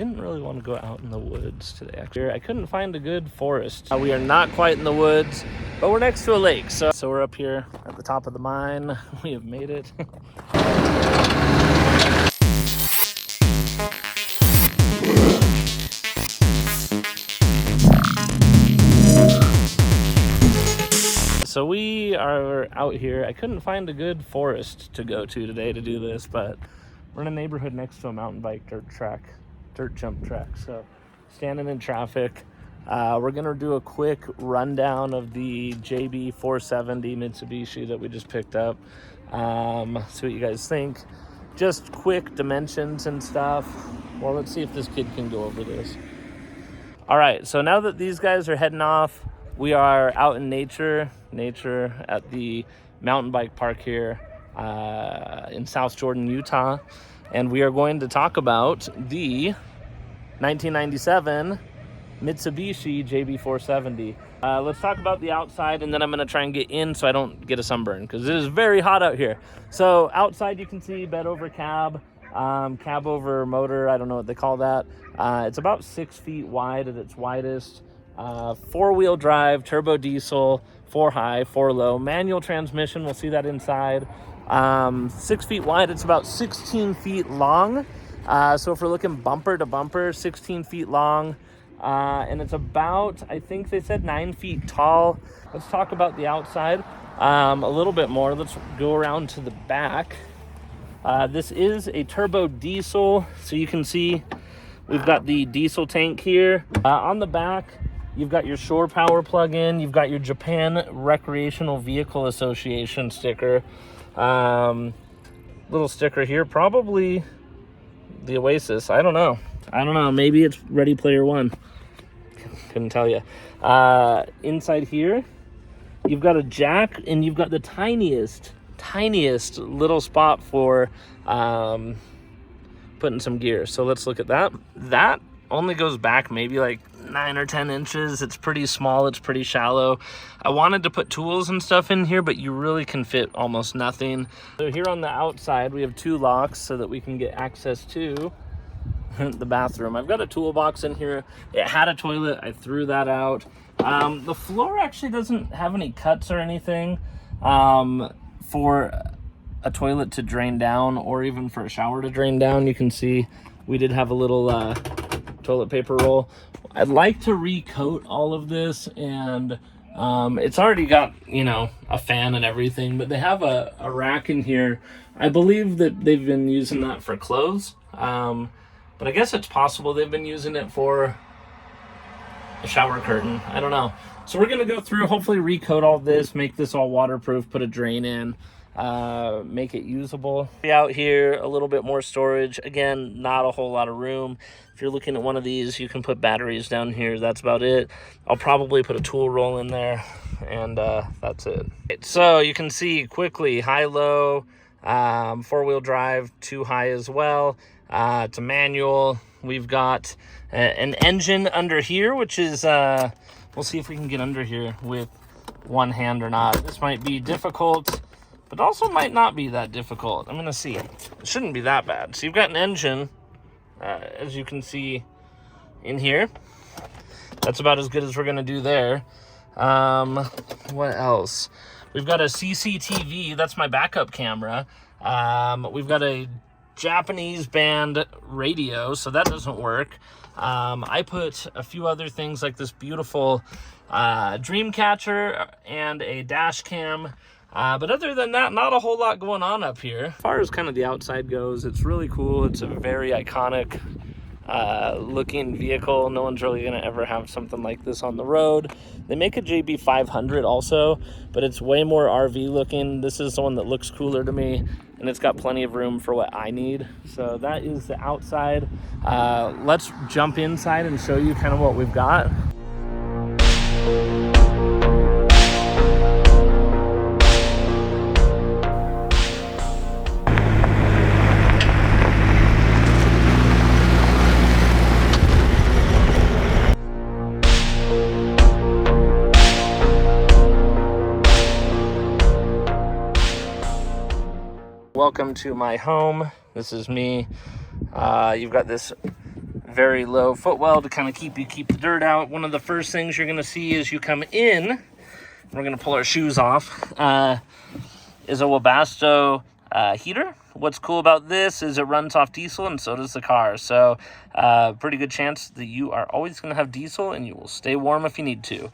Didn't really want to go out in the woods today. Actually, I couldn't find a good forest. We are not quite in the woods, but we're next to a lake. So we're up here at the top of the mine. We have made it. So we are out here. I couldn't find a good forest to go to today to do this, but we're in a neighborhood next to a mountain bike dirt jump track. So standing in traffic, we're gonna do a quick rundown of the JB470 Mitsubishi that we just picked up. See what you guys think. Just quick dimensions and stuff. Well, let's see if this kid can go over this. All right, so now that these guys are heading off, we are out in nature at the mountain bike park here in South Jordan, Utah. And we are going to talk about the 1997 Mitsubishi JB470. Let's talk about the outside, and then I'm going to try and get in so I don't get a sunburn because it is very hot out here. So outside you can see bed over cab, cab over motor, I don't know what they call that. It's about 6 feet wide at its widest. 4-wheel drive, turbo diesel, 4 high, 4 low, manual transmission. We'll see that inside. 6 feet wide, it's about 16 feet long. So if we're looking bumper to bumper, 16 feet long. And it's about, I think they said 9 feet tall. Let's talk about the outside a little bit more. Let's go around to the back. This is a turbo diesel. So you can see we've got the diesel tank here. On the back, you've got your shore power plug-in. You've got your Japan Recreational Vehicle Association sticker. Little sticker here, probably the Oasis. I don't know. Maybe it's Ready Player One. Couldn't tell you. Inside here, you've got a jack, and you've got the tiniest little spot for putting some gear. So let's look at that. That only goes back maybe like 9 or 10 inches. It's pretty small. It's pretty shallow. I wanted to put tools and stuff in here, but you really can fit almost nothing. So here on the outside, we have 2 locks so that we can get access to the bathroom. I've got a toolbox in here. It had a toilet. I threw that out. The floor actually doesn't have any cuts or anything for a toilet to drain down, or even for a shower to drain down. You can see we did have a little toilet paper roll. I'd like to recoat all of this, and it's already got, a fan and everything, but they have a rack in here. I believe that they've been using that for clothes, but I guess it's possible they've been using it for a shower curtain. I don't know. So we're gonna go through, hopefully recoat all this, make this all waterproof, put a drain in, make it usable. Out here, a little bit more storage. Again, not a whole lot of room. If you're looking at one of these, you can put batteries down here. That's about it. I'll probably put a tool roll in there, and that's it. So you can see quickly, high-low, 4-wheel drive, 2 high as well. It's a manual. We've got an engine under here, which is, we'll see if we can get under here with one hand or not. This might be difficult, but also might not be that difficult. I'm gonna see. It shouldn't be that bad. So you've got an engine, as you can see in here. That's about as good as we're gonna do there. What else? We've got a CCTV. That's my backup camera. We've got a Japanese band radio, so that doesn't work. I put a few other things like this beautiful dream catcher and a dash cam. But other than that, not a whole lot going on up here. As far as kind of the outside goes, it's really cool. It's a very iconic looking vehicle. No one's really gonna ever have something like this on the road. They make a JB500 also, but it's way more RV looking. This is the one that looks cooler to me, and it's got plenty of room for what I need. So that is the outside. Let's jump inside and show you kind of what we've got. Welcome to my home. This is me. You've got this very low footwell to kind of keep the dirt out. One of the first things you're going to see as you come in, we're going to pull our shoes off, is a Webasto heater. What's cool about this is it runs off diesel, and so does the car. So pretty good chance that you are always going to have diesel, and you will stay warm if you need to.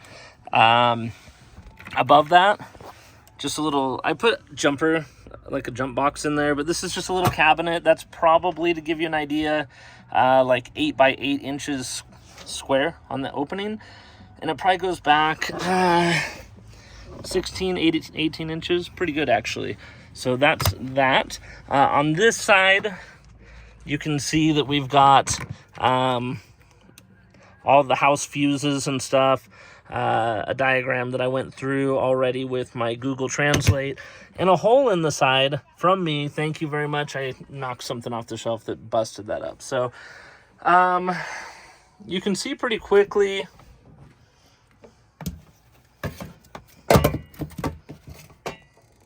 Above that, just a little, I put jumper, like a jump box in there, but this is just a little cabinet. That's probably, to give you an idea, like 8 by 8 inches square on the opening. And it probably goes back 16, 18 inches. Pretty good, actually. So that's that. On this side, you can see that we've got all the house fuses and stuff. A diagram that I went through already with my Google Translate, and a hole in the side from me. Thank you very much. I knocked something off the shelf that busted that up. So you can see pretty quickly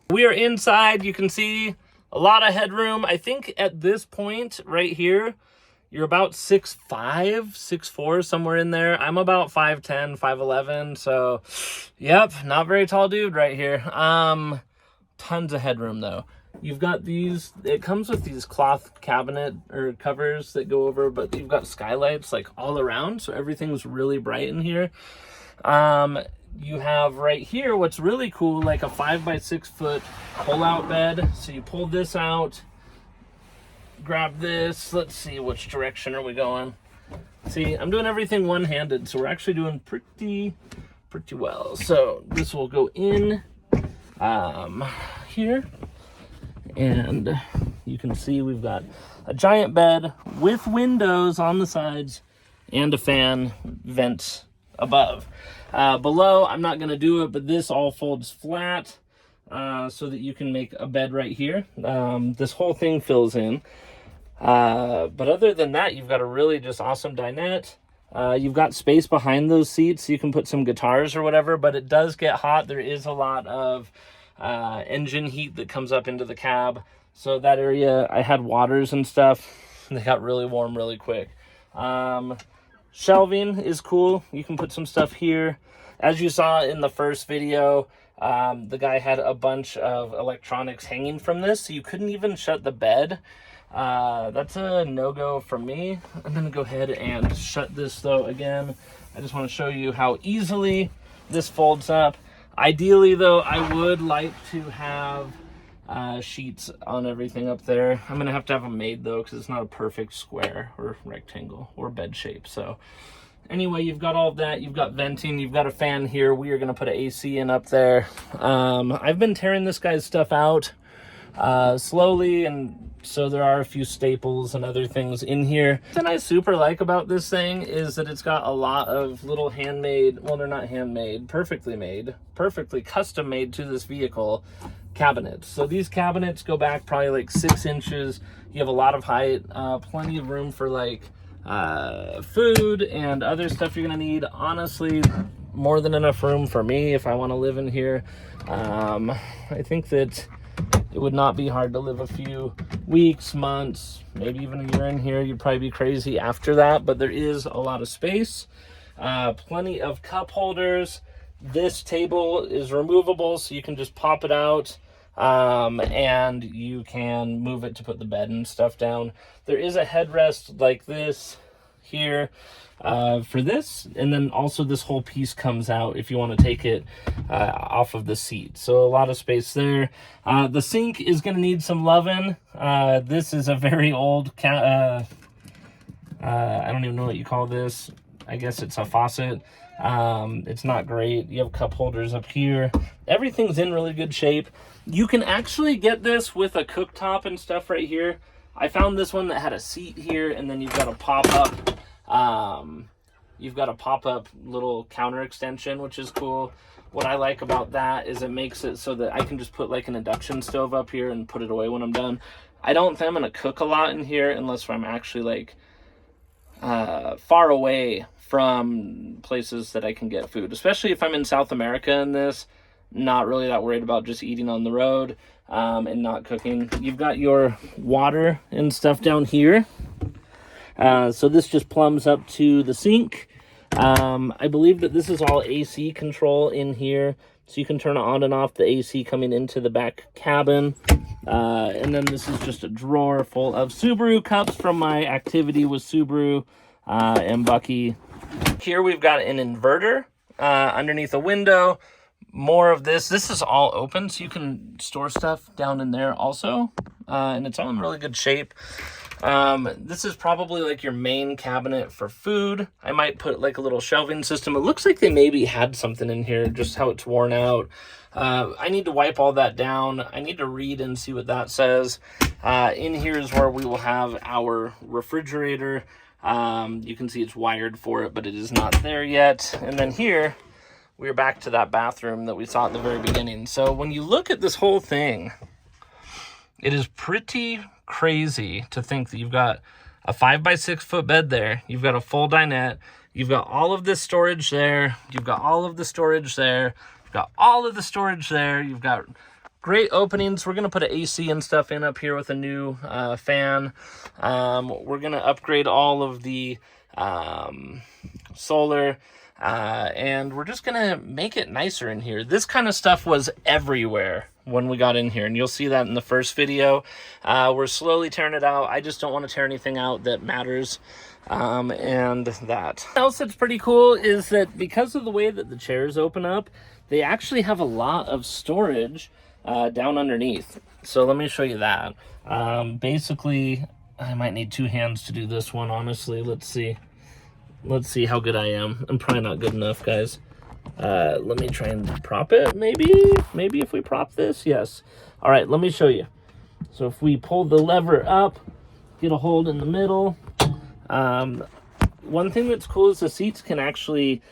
we are inside. You can see a lot of headroom. I think at this point right here, you're about 6'5", 6'4", somewhere in there. I'm about 5'10", 5'11", so yep, not very tall dude right here. Tons of headroom though. You've got these, it comes with these cloth cabinet or covers that go over, but you've got skylights like all around, so everything's really bright in here. You have right here, what's really cool, like a 5 by 6 foot pull-out bed. So you pull this out, grab this. Let's see, which direction are we going? See, I'm doing everything one-handed, so we're actually doing pretty well. So this will go in here, and you can see we've got a giant bed with windows on the sides and a fan vent above. Below, I'm not going to do it, but this all folds flat so that you can make a bed right here. This whole thing fills in. But other than that, you've got a really just awesome dinette. You've got space behind those seats, so you can put some guitars or whatever, but it does get hot. There is a lot of engine heat that comes up into the cab. So that area, I had waters and stuff, and they got really warm really quick. Shelving is cool. You can put some stuff here. As you saw in the first video, the guy had a bunch of electronics hanging from this, so you couldn't even shut the bed. That's a no-go for me. I'm gonna go ahead and shut this though again. I just want to show you how easily this folds up. Ideally though, I would like to have sheets on everything up there. I'm gonna have to have them made though, because it's not a perfect square or rectangle or bed shape. So anyway, you've got all of that. You've got venting, you've got a fan here. We are gonna put an AC in up there. I've been tearing this guy's stuff out slowly, and so there are a few staples and other things in here. Something I super like about this thing is that it's got a lot of little handmade, well, they're not handmade, perfectly made, perfectly custom made to this vehicle cabinets. So these cabinets go back probably like 6 inches. You have a lot of height, plenty of room for like food and other stuff you're gonna need. Honestly, more than enough room for me if I want to live in here. I think that it would not be hard to live a few weeks, months, maybe even a year in here. You'd probably be crazy after that, but there is a lot of space. Plenty of cup holders. This table is removable, so you can just pop it out, and you can move it to put the bed and stuff down. There is a headrest like this here for this, and then also this whole piece comes out if you want to take it off of the seat. So a lot of space there. The sink is going to need some loving. This is a very old I don't even know what you call this. I guess it's a faucet. It's not great. You have cup holders up here. Everything's in really good shape. You can actually get this with a cooktop and stuff right here. I found this one that had a seat here, and then you've got a pop-up little counter extension, which is cool. What I like about that is it makes it so that I can just put like an induction stove up here and put it away when I'm done. I don't think I'm gonna cook a lot in here unless I'm actually like far away from places that I can get food, especially if I'm in South America in this. Not really that worried about just eating on the road and not cooking. You've got your water and stuff down here. So this just plumbs up to the sink. I believe that this is all AC control in here, so you can turn on and off the AC coming into the back cabin. And then this is just a drawer full of Subaru cups from my activity with Subaru and Bucky. Here we've got an inverter underneath a window. More of this. This is all open, so you can store stuff down in there also. And it's all in really good shape. This is probably like your main cabinet for food. I might put like a little shelving system. It looks like they maybe had something in here, just how it's worn out. I need to wipe all that down. I need to read and see what that says. In here is where we will have our refrigerator. You can see it's wired for it, but it is not there yet. And then here, we're back to that bathroom that we saw at the very beginning. So when you look at this whole thing, it is pretty crazy to think that you've got a 5x6 foot bed there. You've got a full dinette. You've got all of this storage there. You've got all of the storage there. You've got all of the storage there. You've got great openings. We're going to put an AC and stuff in up here with a new fan. We're going to upgrade all of the solar. And we're just gonna make it nicer in here. This kind of stuff was everywhere when we got in here, and you'll see that in the first video. We're slowly tearing it out. I just don't want to tear anything out that matters. And that. What else that's pretty cool is that because of the way that the chairs open up, they actually have a lot of storage down underneath. So let me show you that. Basically, I might need two hands to do this one, honestly. Let's see how good I am. I'm probably not good enough, guys. Let me try and prop it, maybe if we prop this, yes. All right, let me show you. So if we pull the lever up, get a hold in the middle. One thing that's cool is the seats can actually,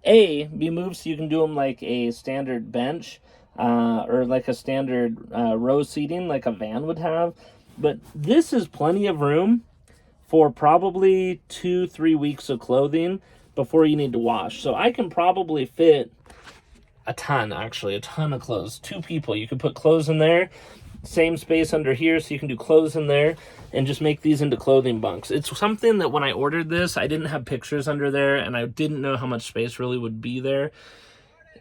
be moved so you can do them like a standard bench, or like a standard row seating like a van would have. But this is plenty of room for probably 2-3 weeks of clothing before you need to wash. So I can probably fit a ton of clothes. 2 people, you could put clothes in there, same space under here, so you can do clothes in there and just make these into clothing bunks. It's something that when I ordered this, I didn't have pictures under there and I didn't know how much space really would be there.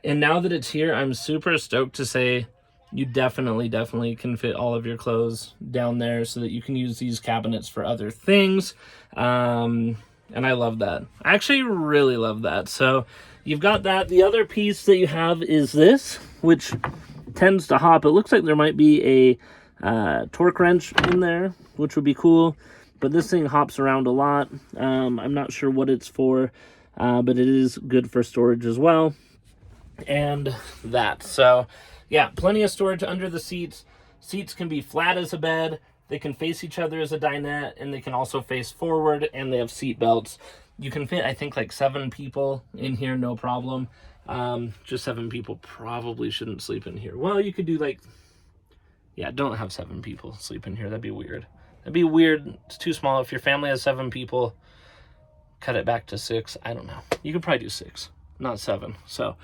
And now that it's here, I'm super stoked to say you definitely can fit all of your clothes down there so that you can use these cabinets for other things. And I love that. I actually really love that. So you've got that. The other piece that you have is this, which tends to hop. It looks like there might be a torque wrench in there, which would be cool. But this thing hops around a lot. I'm not sure what it's for, but it is good for storage as well. And that. So yeah, plenty of storage under the seats. Seats can be flat as a bed. They can face each other as a dinette, and they can also face forward, and they have seat belts. You can fit, I think, like 7 people in here, no problem. Just 7 people probably shouldn't sleep in here. Well, you could do like, yeah, don't have 7 people sleep in here. That'd be weird. That'd be weird. It's too small. If your family has 7 people, cut it back to 6. I don't know. You could probably do 6. Not 7. So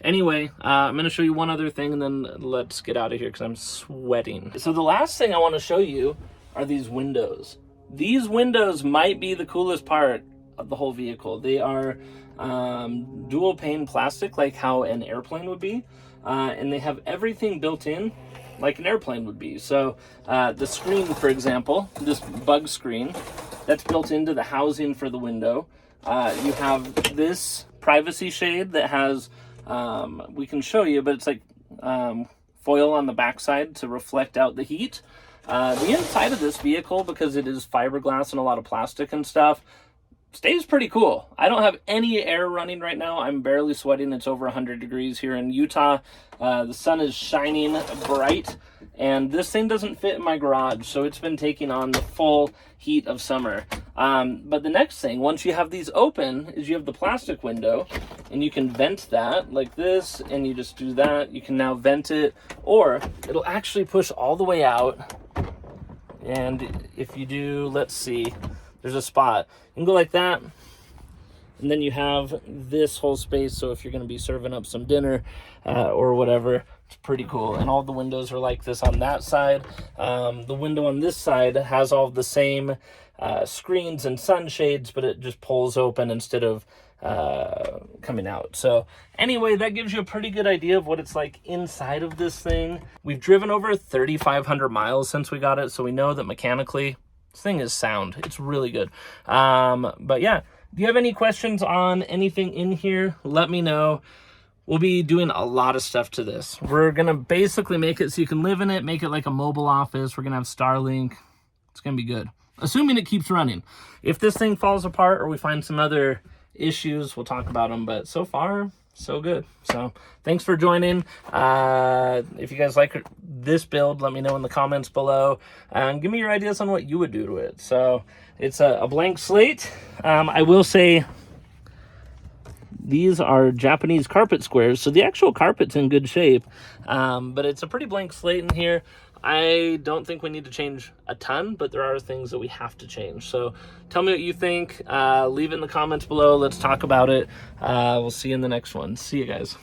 anyway, I'm going to show you one other thing and then let's get out of here because I'm sweating. So the last thing I want to show you are these windows. These windows might be the coolest part of the whole vehicle. They are dual pane plastic, like how an airplane would be. And they have everything built in like an airplane would be. So the screen, for example, this bug screen, that's built into the housing for the window. You have this privacy shade that has, we can show you, but it's like foil on the backside to reflect out the heat. The inside of this vehicle, because it is fiberglass and a lot of plastic and stuff, stays pretty cool. I don't have any air running right now. I'm barely sweating. It's over 100 degrees here in Utah. The sun is shining bright, and this thing doesn't fit in my garage, so it's been taking on the full heat of summer. But the next thing, once you have these open, is you have the plastic window, and you can vent that like this, and you just do that. You can now vent it, or it'll actually push all the way out. And if you do, let's see, there's a spot. You can go like that, and then you have this whole space, so if you're going to be serving up some dinner or whatever, it's pretty cool. And all the windows are like this on that side. The window on this side has all the same screens and sunshades, but it just pulls open instead of coming out. So anyway, that gives you a pretty good idea of what it's like inside of this thing. We've driven over 3,500 miles since we got it, so we know that mechanically this thing is sound. It's really good. But yeah, if you have any questions on anything in here, let me know. We'll be doing a lot of stuff to this. We're gonna basically make it so you can live in it, make it like a mobile office. We're gonna have Starlink. It's gonna be good, assuming it keeps running. If this thing falls apart or we find some other issues, we'll talk about them, but so far so good. So thanks for joining. If you guys like this build, let me know in the comments below and give me your ideas on what you would do to it. So it's a blank slate. I will say these are Japanese carpet squares, so the actual carpet's in good shape, but it's a pretty blank slate in here. I don't think we need to change a ton, but there are things that we have to change. So tell me what you think. Leave it in the comments below. Let's talk about it. We'll see you in the next one. See you guys.